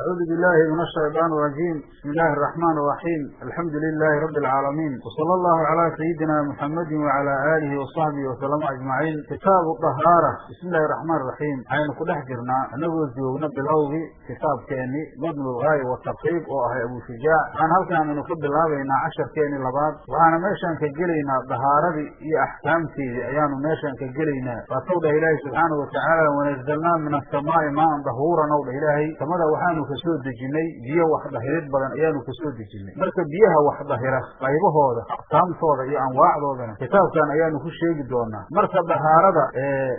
أعوذ بالله من الشيطان الرجيم. بسم الله الرحمن الرحيم. الحمد لله رب العالمين، وصلى الله على سيدنا محمد وعلى آله وصحبه وسلم أجمعين. كتاب الطهارة. بسم الله الرحمن الرحيم. عين كل حجرنا نقول زوجنا بالأوغي كتاب كاني مبنى الغاية والتقريب وهي أبو شجاع. أنا هل كان نقول الله بين 10 كاني لبعض، وأنا ماشان كجلينا ظهارة هي أحكام في أيام ماشان كجلينا فصود إلهي سبحانه وتعالى ونزلنا من السماء ماء ظهورا نور إلهي كما وحانو kasoo dejinay biyo wax dhahirid badan ayaanu kasoo dejinay. marka biyaha wax dhahira qaybahooda aqsaamtooda iyo anwaacdoodana kitaabkan ayaanu ku sheegi doonaa. marka dahaarada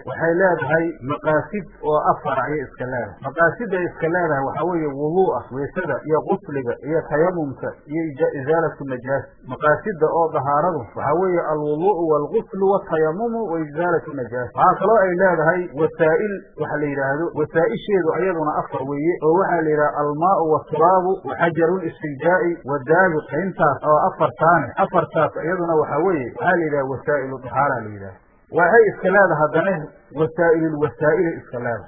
waxay leedahay maqaasid oo afar ay iska leedahay. maqaasida iska leedahay waxa weeye wuduu'a, weesada iyo qusliga iyo tayamumka iyo izaalatu najaas. maqaasida oo dahaaradu waxa weeye alwuduu'u walghuslu watayamumu wa izaalatu najaas. waxa kaloo ay leedahay wasaa'il waxa la yiraahdo, wasaa'isheedu ayaduna afar weeye oo waxa la الماء والتراب وحجر الاستنجاء والدابق. انتاس او افرتاس ايضنا وحوي هل الى وسائل الطهارة لله وهي اسكالات هذا وسائل اسكالات.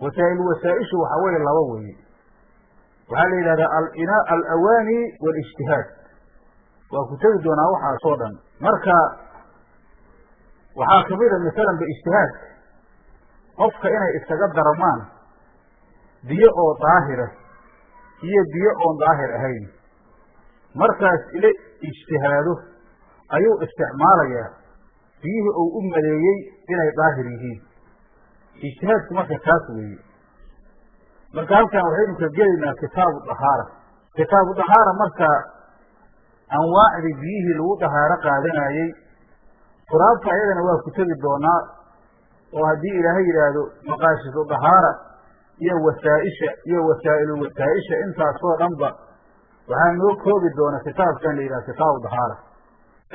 وسائل الوسائش وحوي اللووي وهل الى الاناء الاواني والاجتهاد وكتب دون وحا صودا مركا وحاكميدا مثلا باجتهاد قفك انا استجد رمان biyo oo daahira iyo biyo oon daahir ahayn, markaas ila ijtihaado ayuu isticmaalayaa biyihii uu u maleeyey inay daahir yihiin. ijtihaadku marka kaas weeye. marka halkan waxaynu ka gelaynaa kitaabu dahaara. kitaabu dahaara marka anwaacdii biyihii lagu dahaaro qaadanayey, turaabta ayadana waa ku tegi doonaa oo haddii ilaahay yidhaahdo maqaasidu dahaara iyo wasaa'isha iyo wasaa'ilu wasaa'isha intaasoo dhanba waxaa noo koobi doona kitaabkan la yidhaha kitaabu dahaara.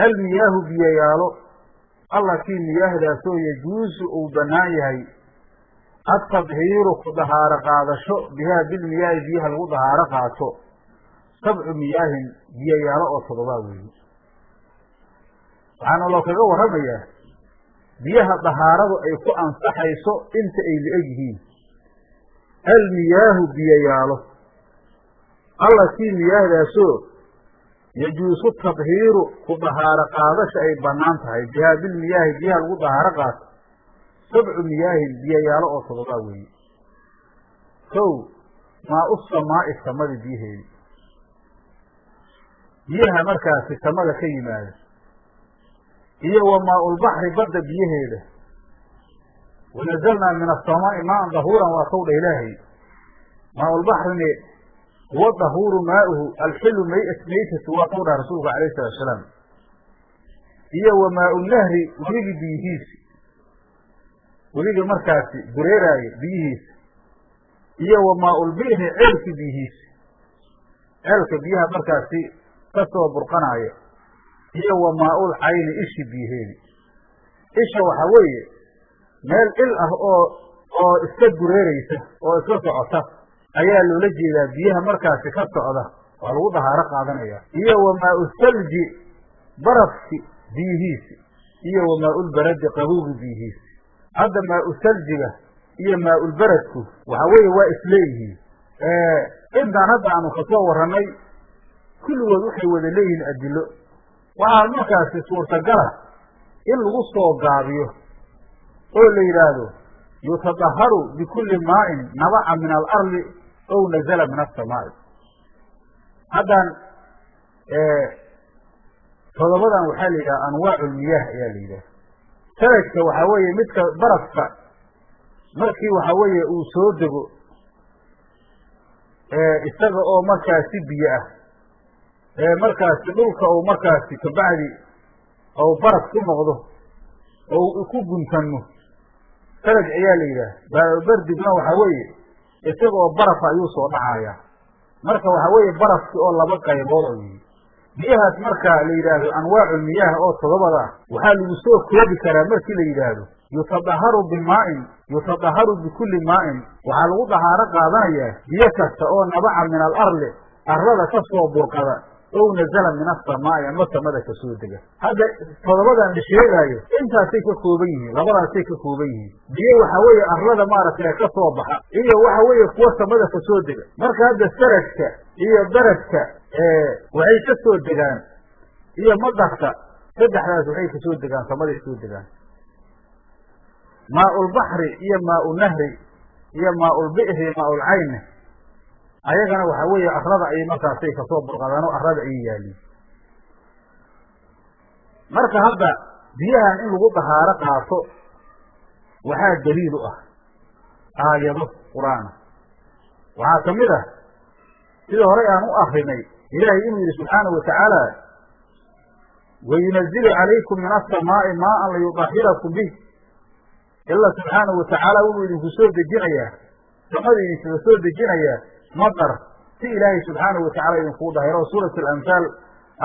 almiyaahu biyayaalo allakii miyaahdaasoo yajuusu uu bannaan yahay atadhiiru ku dahaaro qaadasho bihaa bilmiyaahi biyaha lagu dahaaro qaato 7 miyaahin biyayaalo oo 7 weeye. waxaana loo kaga warramayaa biyaha dahaaradu ay ku ansaxayso inta ay la-eg yihiin. almiyaahu biyayaalo allakii miyaahdaasoo yajuusu tadhiiru ku dahaaro qaadasha ay bannaan tahay bihaa bilmiyaahi biyaha lagu dahaaro qaato 7 miyaahin biyayaalo oo 7 weeye. kow maa u samaa'i samada biyaheedi, biyaha markaasi samada ka yimaada, iyo wa maa-ulbaxri badda biyaheeda. ونزلنا من السماء ماء ظهورا وصول إلهي. ماء البحر هو الظهور ماؤه الحل ميتة وصول رسوله عليه الصلاة والسلام. هي وماء النهر وليق بيهيس وليق مركاسي بريراي بيهيس. هي وماء البئر علك بيهيس علك بيها مركاسي تسوى برقناية. هي وماء العين إيش بيهيني إيش وحوية meel il ah oo iska dureeraysa oo iska socota ayaa loola jeedaa biyaha markaasi ka socda waa lagu dahaaro qaadanaya. iyo wamaa salji barafki biyihiisi iyo wamaa baradi qabowgi biyihiisi. hadda maa saljiga iyo maa baradku waxa weeye waa isleeyihiin. intaan hadda aanu kasoo warranay kulligood waxay wada leeyihiin adilo. waxaa markaasi suurtagala in lagu soo gaabiyo oo la yiraahdo yutadaharu bikulli maa'in nabaca min al-ardi aw nazala min as-samaa'i. hadan todobadan waxaa la yidhaha anwaacul miyaah ayaa la yidhaha. sanadka waxaa weeye midka barafka markii waxa weeye uu soo dego isaga oo markaasi biyo ah markaasi dhulka uu markaasi kabacdi oo baraf ku noqdo oo ku guntanmo sanad ayaa la yidhaah. bardigna waxa weeye isaga oo baraf ayuu soo dhacayaa. marka waxa weeye barafki oo 2 qaybood oo yihiin. biyahaas marka la yidhaahdo anwaacul miyaah oo 7 waxaa lagu soo koobi karaa markii la yidhaahdo yutadaharu bimaa'in yutadaharu bikulli maa'in. waxaa lagu dahaaro qaadanayaa biyo kasta oo nabaca min al-arli arlada ka soo burqada ow nazala min asamaa'i ama samada ka soo dega. hadda todobadan la sheegaayo intaasay ka kooban yihiin, labadaasay ka kooban yihiin. biyo waxa weeye arlada maaragtay ka soo baxa iyo waxa weeye kuwa samada ka soo dega. marka hadda sarajka iyo darajka waxay ka soo degaan iyo madarka, saddexdaas waxay ka soo degaan samaday soo degaan. maaulbaxri iyo maaunahri iyo maaulbi'ri iyo maaulcayne ayagana waxa weeye arlada ayay markaasay kasoo burqadaan oo arlada ayay yaaliin. marka hadda biyahan in lagu dahaaro qaato waxaa daliil u ah aayado qur-aana. waxaa ka mid ah sida horey aan u akrinay ilaahay inuu yidhi subxaanahu watacaala wayunazilu calaykum min asamaa'i maa'an liyudahirakum bih. ila subxaanahu watacaala wuxuu idinku soo dejinayaa, samada idinkaga soo dejinayaa matar si ilaahay subxaanahu watacaala idinkugu dahiro. suurat alamhaal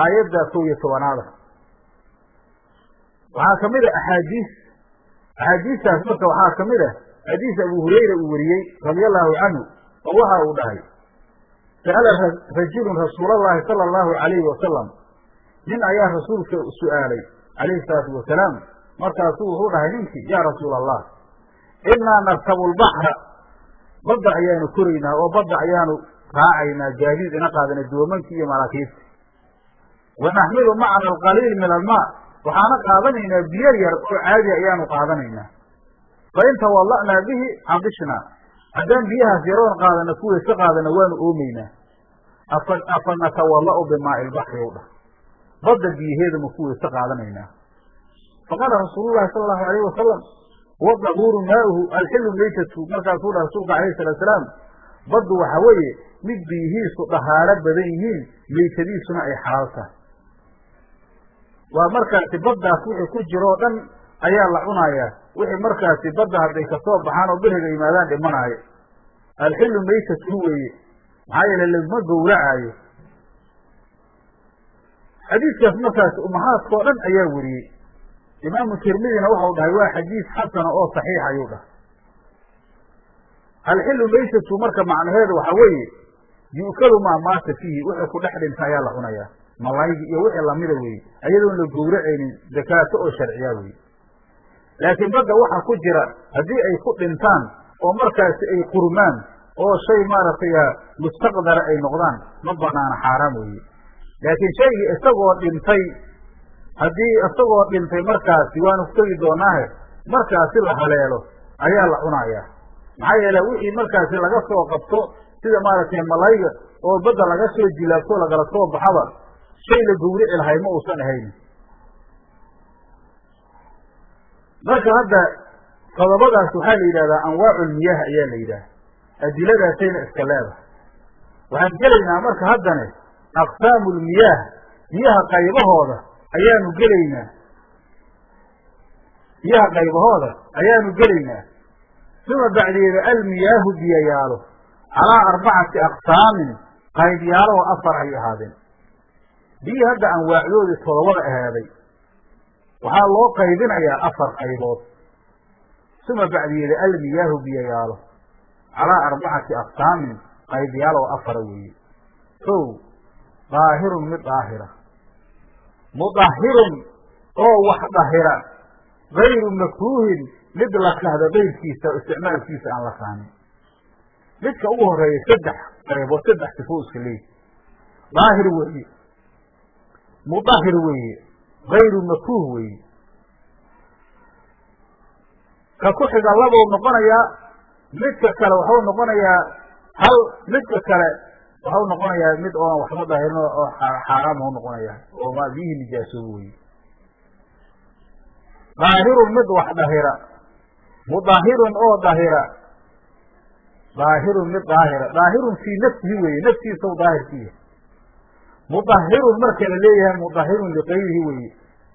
aayadda 11. waxaa ka mid a axaadiistaas marka waxaa ka mid ah xadiis abu hurayra uu wariyey radia allahu canhu oo waxa uu dhahay sa'ala rajulun rasuulallahi sala allahu calayhi wasalam, nin ayaa rasuulka su'aalay calayhi salaatu wasalaam. markaasuu wuxuu dhahay ninkii yaa rasuula allah innaa narkabu lbaxra, badda ayaanu koraynaa oo badda ayaanu raacaynaa gaadiid ina qaadana doomankii iyo maraakiibta. wa naxmilu macana alqaliil min almaa, waxaana qaadanaynaa biyo yar oo caadi ayaanu qaadanaynaa. fa in tawalla'naa bihi cabishnaa, haddaan biyahaas yaroon qaadana kuway ka qaadana waanu oomaynaa. afa natawalla'u bimaa'i lbaxri u dhah, badda biyaheeda ma kuway ka qaadanaynaa. faqaala rasuulullahi sala allahu alayhi wasalam huwa dahuuru maa'uhu alxilu maytatu. markaasuu dhaha rasuulka alayhi salatu salaam baddu waxa weeye mid biyihiisu dhahaaro badan yihiin, maytadiisuna ay xalaal tahay. waa markaasi baddaas wixii ku jiro o dhan ayaa la cunayaa. wixii markaasi badda hadday kasoo baxaan oo beriga yimaadaan dhimanaayo. alxilu maytatu weeye, maxaa yeele laguma gowracaayo. xadiiskaas markaasi umahaadkao dhan ayaa weriyey. imaamu tirmidina waxau dhahay waa xadiis xasana oo saxiix ayuu dhahay. alxilu maytatu marka macnaheedu waxa weeye yu'kalu maa maata fiihi, wixii ku dhex dhinta ayaa la cunayaa. malaygi iyo wixii lamida weeye, ayadoon la gowracaynin zakaato oo sharciya weeye. laakiin badda waxa ku jira haddii ay ku dhintaan oo markaasi ay qurmaan oo shay maaragtay mustaqdara ay noqdaan ma banaana, xaaraam weeye. laakiin shaygii isagoo dhintay haddii isagoo dhintay markaasi waanu ku tegi doonaahe markaasi la haleelo ayaa la cunayaa. maxaa yeele wixii markaasi laga soo qabto sida maaragtay malayga oo badda laga soo jilaabto lagala soo baxaba shay la gowrici lahay ma uusan ahayn. marka hadda qodobadaas waxaa la yidhahdaa anwaaculmiyaah ayaa la yidhaha, adiladaasayna iska leedahay. waxaan gelaynaa marka haddane aqsaamulmiyaah, biyaha qaybahooda ayaanu gelaynaa. biyaha qaybahooda ayaanu gelaynaa. suma bacdeeda almiyaahu biyayaalo calaa 4 aqsaamin, qaybyaalo oo 4 ay ahaadeen. biyii hadda anwaacdoodii 7 ahaaday waxaa loo qaybinayaa 4 qaybood. suma bacdeeda almiyaahu biyayaalo calaa 4 aqsaamin, qaybyaalo oo 4 weeye. kow daahirun mid daahira, mudahirun oo wax dahira, gayru makruuhin mid la kahdo qayrkiisa o isticmaalkiisa aan la saamin. midka ugu horeeya 3 qaybood, 3 sifo iska leeyi. daahir weeye, mudahir weeye, gayru makruuh weeye. ka ku xiga 2 noqonayaa, midka kale waxuu noqonayaa hal, midka kale waxau noqonayaa mid oon waxba dahirin oo xaaraam u noqonayaa oo biyihii nijaasooba weye. daahirun mid wax dahira, mudahirun oo dahira, daahirun mid daahira, daahirun fii nafsihi weye, naftiisa u daahirkiiya. mudahirun marka la leeyahay mudahirun liqayrihi weye,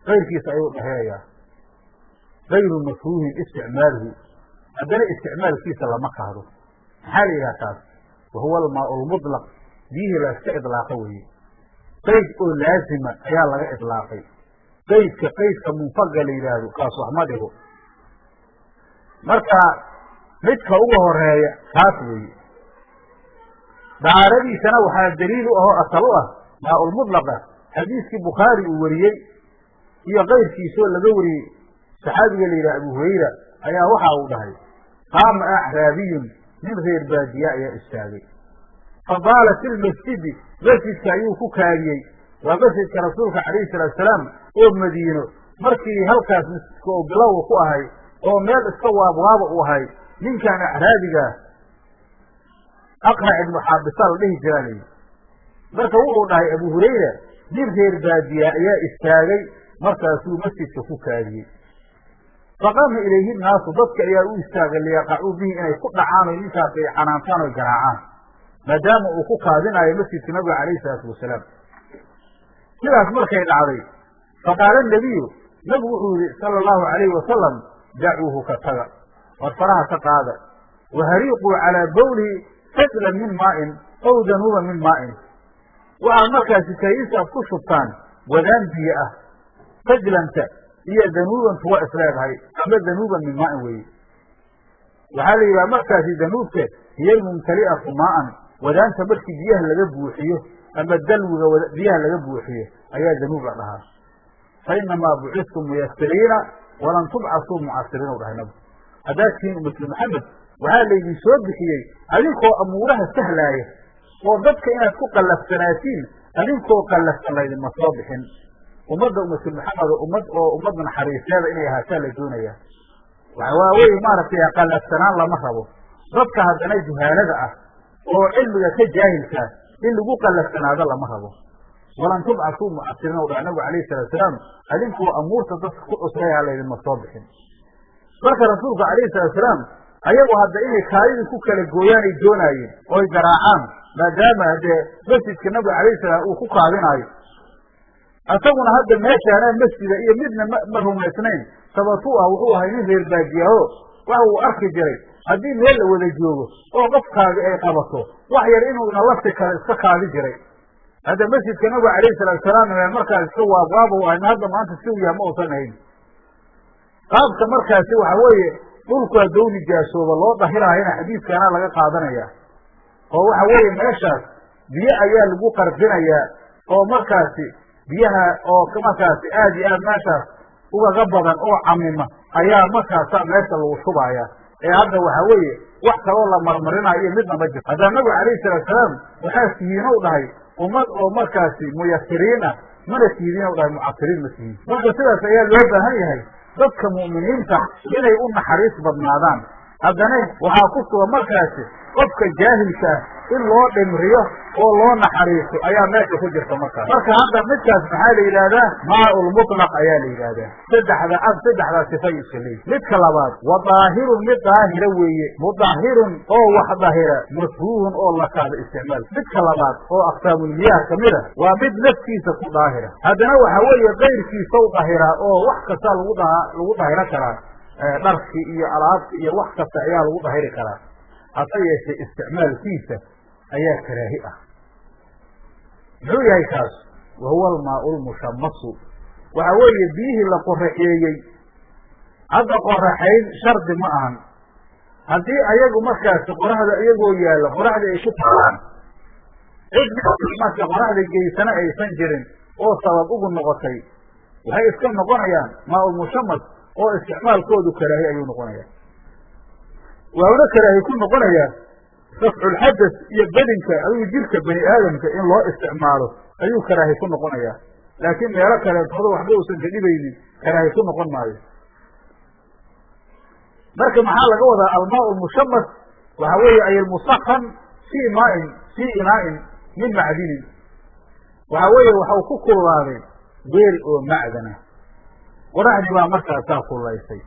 qayrkiisa ayuu dahirayaa. gayru makruuhin isticmaaluhu, haddana isticmaalkiisa lama kahdo. maxaa la yidhaha taas? wahuwa almaau lmutlaq, biyihii la iska idlaaqa weeye. qayd oo laazima ayaa laga idlaaqay. qaydka munfaga la yidhaahdo kaas wax ma dhigo. marka midka ugu horeeya kaas weeye. dahaaradiisana waxaa daliil u ahoo asal u ah maa-ulmudlaqa xadiiskii bukhaari uu wariyey iyo kayrkiisoo laga wariyey saxaabiga la yidhaha abu hurayra ayaa waxa uu dhahay qaama acraabiyun nin reer baadiya ayaa istaagay fadaala fi lmasjidi masjidka ayuu ku kaadiyey waa masjidka rasuulka calayhi salaatuasalaam oo madiino markii halkaas masjidka oo bilowga ku ahay oo meel iska waabwaaba u ahay ninkan acraabigaa aqrac ibnu xaabisa la dhihi jiraa layidhi marka wuxuu dhahay abu hurayra nin reer baadiya ayaa istaagay markaasuu masjidka ku kaadiyey faqaama ilayhi naasu dadka ayaa u istaagay liyaqacuu bihi inay ku dhacaan o ninkaas ay canaantaan oy garaacaan maadaama uu ku kaadinaayo masjidka nabiga calayhi salaatu wasalaam sidaas markay dhacday faqaala nabiyu nabigu wuxuu yihi sala allahu calayhi wasalam dacuuhu ka taga war faraha ka qaada wahariiquu calaa bawlihi sajlan min maa'in aw danuuban min maa'in waxaad markaasi kaydisaad ku shubtaan wadaan biyo ah sajlanta iyo danuubantu waa isleedahay ama danuuban min maa'in weeye waxaa la yidhaha markaasi danuubta hiya almumtali'atu maa'an wadaanta markii biyaha laga buuxiyo ama dalwiga biyaha laga buuxiyo ayaa danuub la dhahaa fa inamaa bucistum muyasiriina walan tubcasuu mucasiriin u dhahay nabigu haddaad tihiin ummatu maxamed waxaa laydin soo bixiyey adinkoo amuuraha sahlaaya oo dadka inaad ku qallafsanaatiin adinkoo qallafsan laydinma soo bixin ummadda ummatu maxamed ummad naxariiseeda inay ahaataa la doonaya waa wey maaragtay qallafsanaan lama rabo dadka haddana juhaalada ah oo cilmiga ka jaahilkaa in lagu qallafsanaado lama rabo walan tubcasuu mucasiriin u dhahay nabigu calayhi salaatusalaam adinkoo amuurta dadka ku cusreeha laydinma soo bixin marka rasuulku calayhi salaatusalaam ayagu hadda inay kaadidii ku kala gooyaan ay doonaayeen oy garaacaan maadaama dee masjidka nabiga calayhi salaam uu ku kaadinaayo isaguna hadda meeshaanaa masjida iyo midna ma rumaysnayn sababtuu ah wuxuu ahay nin reer baadiyaho waxa uu arki jiray haddii meel la wada joogo oo qofkaaga ay qabato wax yar inuuna lafti kale iska kaadi jiray hadda masjidka nabiga calayhi salaatusalaam markaas iska waabwaaba u ahayna hadda maanta si uu yaha ma uusan ahayn qaabka markaasi waxa weeye dhulku haddou nijaasooba loo dahiraayana xadiidkaana laga qaadanaya oo waxa weeye meeshaas biyo ayaa lagu qarbinayaa oo markaasi biyaha oo markaasi aad iyo aad meeshaas ugaga badan oo camima ayaa markaasa meesha lagu shubaaya ee hadda waxa weeye wax kaloo la marmarinayo midna ma jirto haddaa nabigu calayhi salaatusalaam waxaa tihiin u dhahay ummad oo markaasi muyasiriin ah mana tihidiin u dhahay mucasiriin ma tihiin marka sidaas ayaa loo baahan yahay dadka mu'miniinta inay u naxariis badnaadaan haddana waxaa ku sugan markaasi qofka jaahilka ah in loo dhimriyo oo loo naxariiso ayaa meesha ku jirta markaas marka hadda midkaas maxaa la yidhaahdaa maa-ulmutlaq ayaa la yidhaahdaa saddexdaa sifay iska leeyi midka labaad wa daahirun mid daahira weeye mudahirun oo wax dahira makruuhun oo lakaada isticmaal midka labaad oo aqsaamulmiyaah kamida waa mid naftiisa ku daahira haddana waxa weeye kayrkiisa u dahiraa oo wax kasta lagu dahiro karaa dharki iyo alaabti iyo wax kasta ayaa lagu dahiri karaa hase yeeshee isticmaalkiisa ayaa karaahi ah muxuu yahay kaas wa huwa almaau lmushamasu waxa weeye biyihii la qoraxeeyey hadda qoraxayn shardi ma ahan haddii ayagu markaasi qoraxda iyagoo yaallo qoraxda ay ku taalaan cid marka qoraxda geysana aysan jirin oo sabab ugu noqotay waxay iska noqonayaan maa-ulmushamas oo isticmaalkoodu karaahi ayuu noqonaya waana karaahi ku noqonayaa rafculxadas iyo bedinka adigu jirka bani aadamka in loo isticmaalo ayuu karaahi ku noqonayaa laakiin meelo kaleetooda waxba uusan ka dhibaynin karaahi ku noqon maayo marka maxaa laga wadaa almaa lmushamas waxa weeye ay almusakan fii maain fii inaa'in min macdinin waxa weeye waxau ku kululaaday weel oo macdana qoraxdii baa markaasaa kululaysay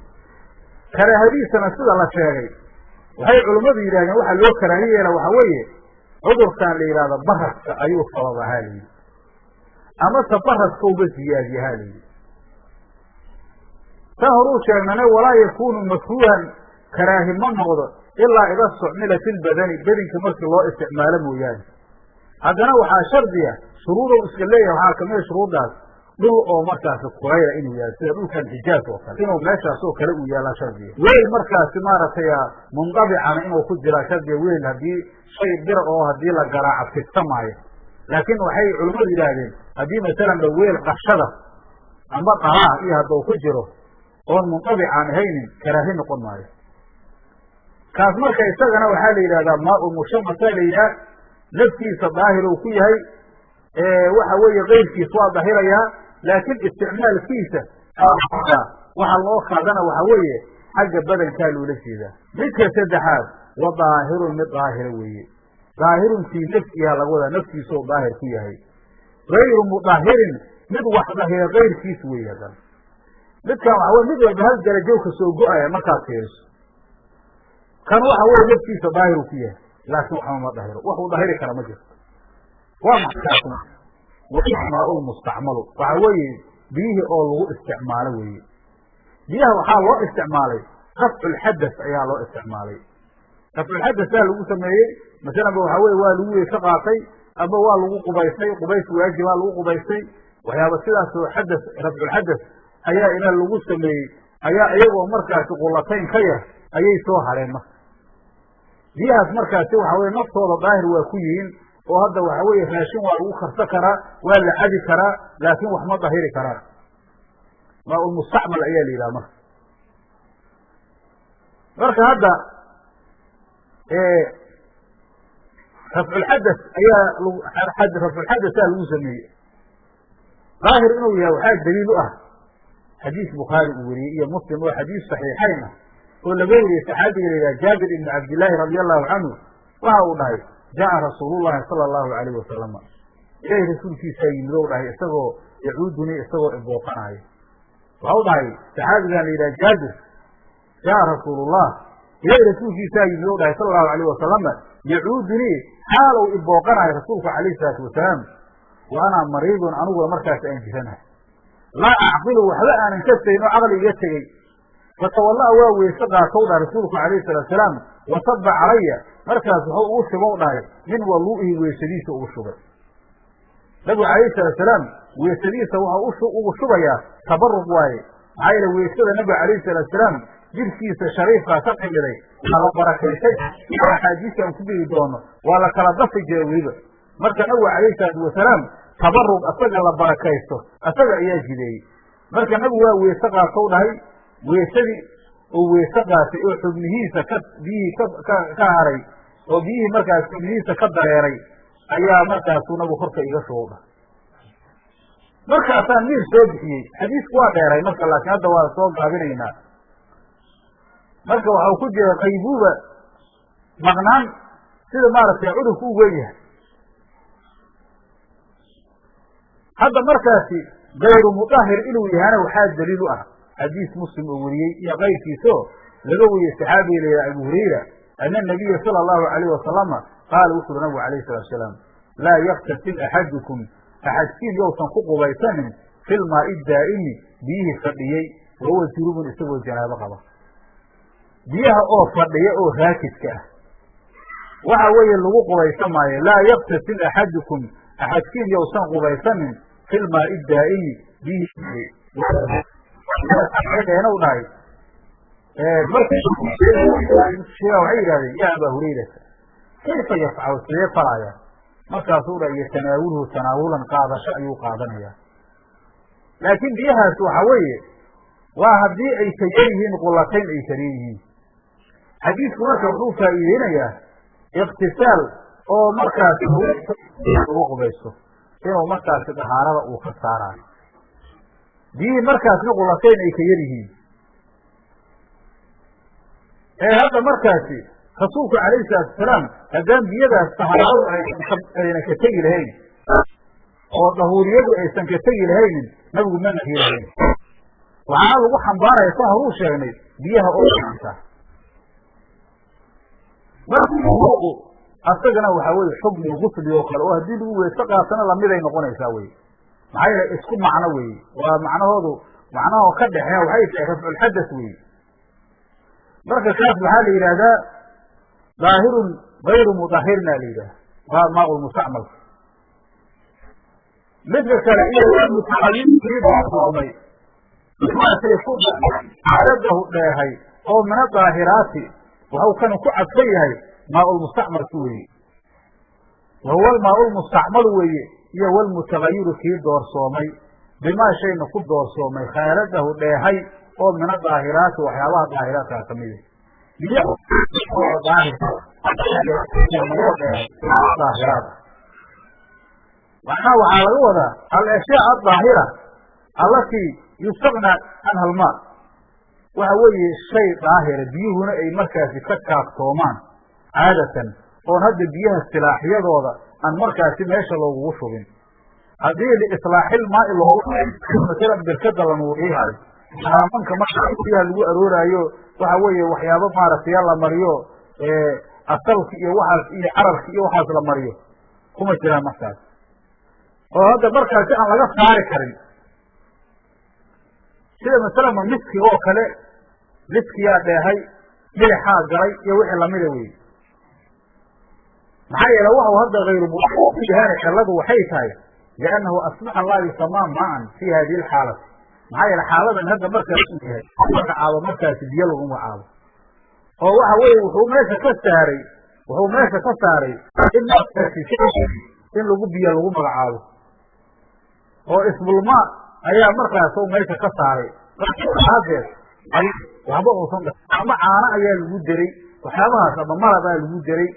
karaahadiisana sida la sheegay waxay culummadu yidhahdeen waxaa loo karaahi yeela waxa weeye cudurkan la yidhahdo baraska ayuu sababahaa layidhi amase baraska uba ziyaadiyahaa layidhi tan horuu sheegnane walaa yakunu makruuhan karaahi ma noqdo ilaa ida stucmila fi lbadani bedinka markii loo isticmaalo mooyaane haddana waxaa shardiya shuruudow iska leeyahay waxaa kamida shuruuddaas dhul oo markaasi kurayra inuu yahay sida dhulkan xijaaz oo kale inuu meeshaas oo kale uu yaalaa shardiya weel markaasi maaragtay mundabicana inuu ku jiraa shardiya weel haddii shay bir oo haddii la garaaco fidsamaayo laakiin waxay culimmadu yidhaahdeen haddii masalanba weel qashada amba dhalaa iyo hadduu ku jiro oon munqabic aan ahaynin karaahi noqon maayo. kaas marka isagana waxaa la yidhahdaa maa-u mushamasaa la yidhaah, naftiisa daahir uu ku yahay, waxa weeye keyrkiis waa dahirayaa, laakiin isticmaalkiisa waxa loo qaadana waxa weeye xagga badankaa loola jeedaa. midka saddexaad wa daahirun mid daahira weeye, daahirun fii nafsihaa laga wadaa, naftiisoo daahir ku yahay, gayru mudahirin mid wax dahira keyrkiis weeye. haddana midkan waxa weye mid walba hal darajow ka soo go-aya markaad fiiriso. kan waxa weye naftiisa daahir uu ku yahay, laakiin waxba ma dahiro, wax uu dahiri kara ma jirto. waa maxkaasna waismaau mustacmalu waxa weeye biyihii oo lagu isticmaalo weeye. biyaha waxaa loo isticmaalay rafculxadas ayaa loo isticmaalay. rafculxadasaa lagu sameeyey, masalanba waxa weye waa lagu weyse qaatay ama waa lagu qubaystay, qubays waajibaa lagu qubaystay, waxyaaba sidaasoo xadas rafculxadas ayaa ina lagu sameeyey, ayaa iyagoo markaasi qulatayn ka yar ayay soo hareen. marka biyahaas markaasi waxa weye naftooda daahir waa ku yihiin, oo hadda waxa weeye raashin waa lagu karsan karaa, waa la cabi karaa, laakiin wax ma dahiri karaan. maa-ulmustacmal ayaa la yidhaha. marka hadda rafculxadas ayaa rafculxadasaa lagu sameeyey. daahir inuu yahay waxaa daliil u ah xadiis bukhaari uu weriyey iyo muslim oo xadiis saxiixayn ah oo laga weriyey saxaabiga la yidhaha jaabir ibni cabdillaahi radi allahu canhu. waxa uu dhahay jaa rasuulullahi sala allahu alayhi wasalama, ilaahi rasuulkiisaa yimid ou dhahay isagoo yacuuduni isagoo ibooqanaayo. waxa u dhahay saxaabigan la yidhaha jaabir, jaa rasuulullah, ilaahi rasuulkiisaa yimid ou dhahay sala allahu alayh wasalama yacuudunii xaalow ibooqanaayo rasuulku calayhi salaatu wasalaam, wa anaa mariidun aniguna markaas aan jiranahay, laa acqilu waxba aanan kasayn oo caqli iga tegey. fatawallaa waa weyse qaatow dhahay rasuulku calayhi salaatu wasalaam, wasaba calaya markaas wuxuu ugu shubow dhahay min waluu'ihi weysadiisa ugu shubay. nabigu calayhi salaatu wasalaam weysadiisa waxau ugu shubayaa tabaruq waaye. maxaa yeele weysada nabiga calayhi salaatu wasalaam jirkiisa shariifkaa ka timiday waa la barakaysay, axaadiistaan ku geli doono waa la kala dafi jiray weliba. marka nabigu calayhi salaatu wasalaam tabaruq asaga la barakaysto asaga ayaa jideeyey. marka nabigu waa weyse qaatow dhahay, weysadii uu weyse qaatay oo xubnihiisa biyihii ka haray oo biyihii markaas xubnihiisa ka dareeray ayaa markaasuu nabigu korka iga shubow dhahay. markaasaan miir soo bixiyey. xadiisku waa dheeray marka, laakiin hadda waa soo gaabinaynaa. marka waxau ku jira qaybuuba maqnaan sida maaragtay cudurku u weyn yahay. hadda markaasi gayru mudahir inuu yahana waxaa daliil u ah xadiis muslim oo weriyey iyo kayrkiisoo laga weriyey saxaabiga la yidhaha abu hurayra ana nabiya sala allahu alayh wasalama qaala wuxu uri nabigu alayhi salatu asalaam laa yaktasil axadukum axadkiin yowsan ku qubaysanin fi lmaa'i daa'imi biyihii fadhiyey wahuwa junubun isagoo janaabo qaba. biyaha oo fadhiya oo raakidka ah waxa weeye lagu qubaysan maayo. laa yaktasil axadukum axadkiin yowsan qubaysanin fi lmaa'i daa'imi biyihii u dhahay. waxay yidhahdeen ya abaa hurayrata kayfa yafcalu sidee falaya? markaasuu dhahay yatanaawulhu tanaawulan qaadasho ayuu qaadanayaa. laakiin biyahaas waxa weeye waa haddii ay kayan yihiin qulatayn ay karan yihiin. xadiisku marka wuxuu faa'iideynayaa iktisaal oo markaasi lagu qubaysto inuu markaasi dahaarada uu ka saaraayo. biyihii markaasna qulatayn ay ka yar yihiin. hadda markaasi rasuulku calayhi salaatu wasalaam haddaan biyadaas dahaaradu ayna ka tegi lahayn oo dahuuriyadu aysan ka tegi lahaynin nabigu ma nahiyi lahayn. waxaana lagu xambaaraya sa horuu sheegnay biyaha oo anta. marka asagana waxaa weye xukmi gusli oo kale oo haddii lagu weyse qaatana lamiday noqonaysaa wey. maxaa yeele isku macno weye, waa macnaho ka dhexeeya waxay tahay rafculxadas weye. marka kaas waxaa la yidhahdaa daahirun gayru mudahirna la yidhaha, waa maa-ulmustacmal. midka kale iyo mutaqayimay adadahu dheehay oo mina daahiraati waxau kanu ku cadfan yahay maa-ulmustacmalku weye. wahuwa almaau lmustacmalu weeye iyo walmutagayiru kii doorsoomay bimaa shayna ku doorsoomay khaaladahu dheehay oo min adaahiraati waxyaabaha daahiraadkaa ka mida daahiraad macnaha waxaa laga wadaa al-ashyaa adaahira allatii yustaqnaa canha almaa waxa weeye shay daahira biyuhuna ay markaasi ka kaaftoomaan caadatan oon hadda biyaha silaaxyadooda aan markaasi meesha loogugu shubin haddii liislaaxilmaai loogumasalan berkada la nuuriyahayo haamanka markaa biyaha lagu arooraayo waxa weeye waxyaabo maaragtay la mariyo asalki iyo waxaas iyo cararki iyo waxaas la mariyo kuma jiraan markaas oo hadda markaasi aan laga saari karin sida masalan miskiga oo kale miskiyaa dheehay milixaa galay iyo wixii lamida wey maxaa yeele waxau hadda hayru muyahan cilladu waxay tahay liannahu asbaxa laa yusamaa maan fi hadihi alxaalati maxaa yeele xaaladan hadda markaas u yahay magacaabo markaasi biyo lagu magacaabo oo waxa weeye wuxuu meesha ka saaray in markaasi in lagu biyo lagu magacaabo oo isbulmaa ayaa markaas meesha ka saaray aadeed waxba uusan ama caano ayaa lagu deray waxyaabahaas ama malabaa lagu deray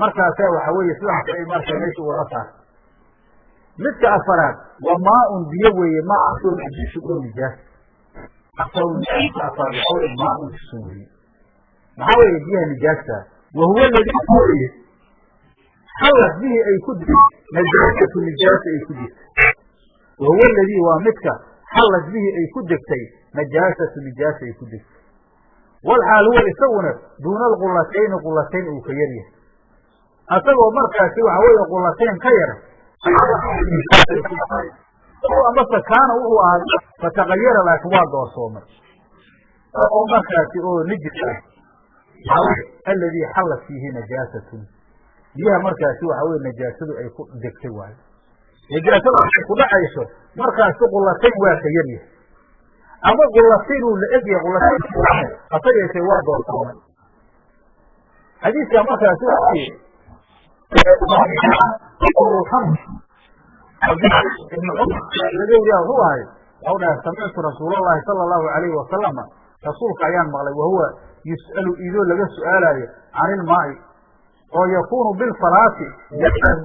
markaasa waxa weeye sidaas ay marka meesha ugaga saartay midka afaraad waa maaun biyo weeye maaun nijaas maaun suuri maxaa weeye biyaha nijaasta wahuwa ladii xallat bihi ay ku najaasatu nijaasa ay ku jirtay wahuwa aladii waa midka xallat bihi ay ku degtay najaasatu nijaasa ay ku degtay walxaal huwa isaguna duuna alqullatayni qullatayn uu ka yaryahay asagoo markaasi waxa weeye qullatayn ka yar amase kaana wuxuu ahaa fatagayara laakiin waa doorsoomay oo markaasi oo nijis ah aladii xallat fiihi najaasatun biyaha markaasi waxa weye najaasadu ay ku degtay waayo najaasadu ay ku dhacayso markaasi qullatayn waa ka yaryahay ama qullatayn uu la egyahay qullatayn hase yeeshee waa doorsoomay xadiidka markaasi wuxuu ahay waxau dhahay samictu rasuul allahi sala allahu alayhi wasalama rasuulka ayaan maqlay wahuwa yus'alu idoo laga su'aalayo can ilmaa'i oo yakuunu bilfalaati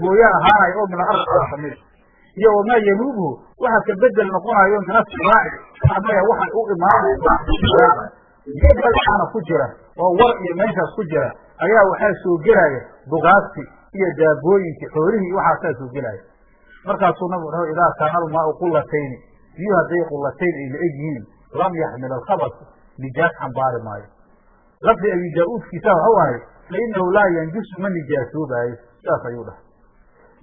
gooya ahaanay oo min alardi kamid iyo wamaa yanuubuhu waxa ka bedel noqonayo min asraaci amaya waxay u imaanayana ku jira oo war iyo meeshaas ku jira ayaa waxaa soo gelaya dugaagti iyo daabooyinkii xoolihii waxaasaa soo gelaya markaasuu nabigu wuxuu idaa kaana almaau qullatayni biyuhu hadday qullatayn ay la eg yihiin lam yaxmil alkhabas nijaas xambaari maayo lafdi abi daa-uudkiisa waxau ahay fa inahu laa yanjusu ma nijaasoobaayo sidaas ayuu dhahay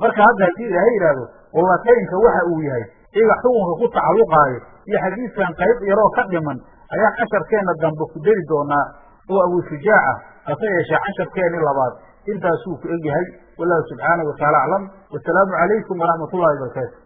marka hadda haddii ilaahay yidhaahdo qullataynka waxa uu yahay iga xukunka ku tacalluqaayo iyo xadiidkan qayb yaroo ka dhiman ayaan casharkeenna dambe ku dari doonaa oo abu shujaaca hase yeeshee casharkeenii labaad intaasuu ku egyahay wallahu subxaanahu wataala aclam wasalaamu calaykum waraxmat ullahi wabarakaatu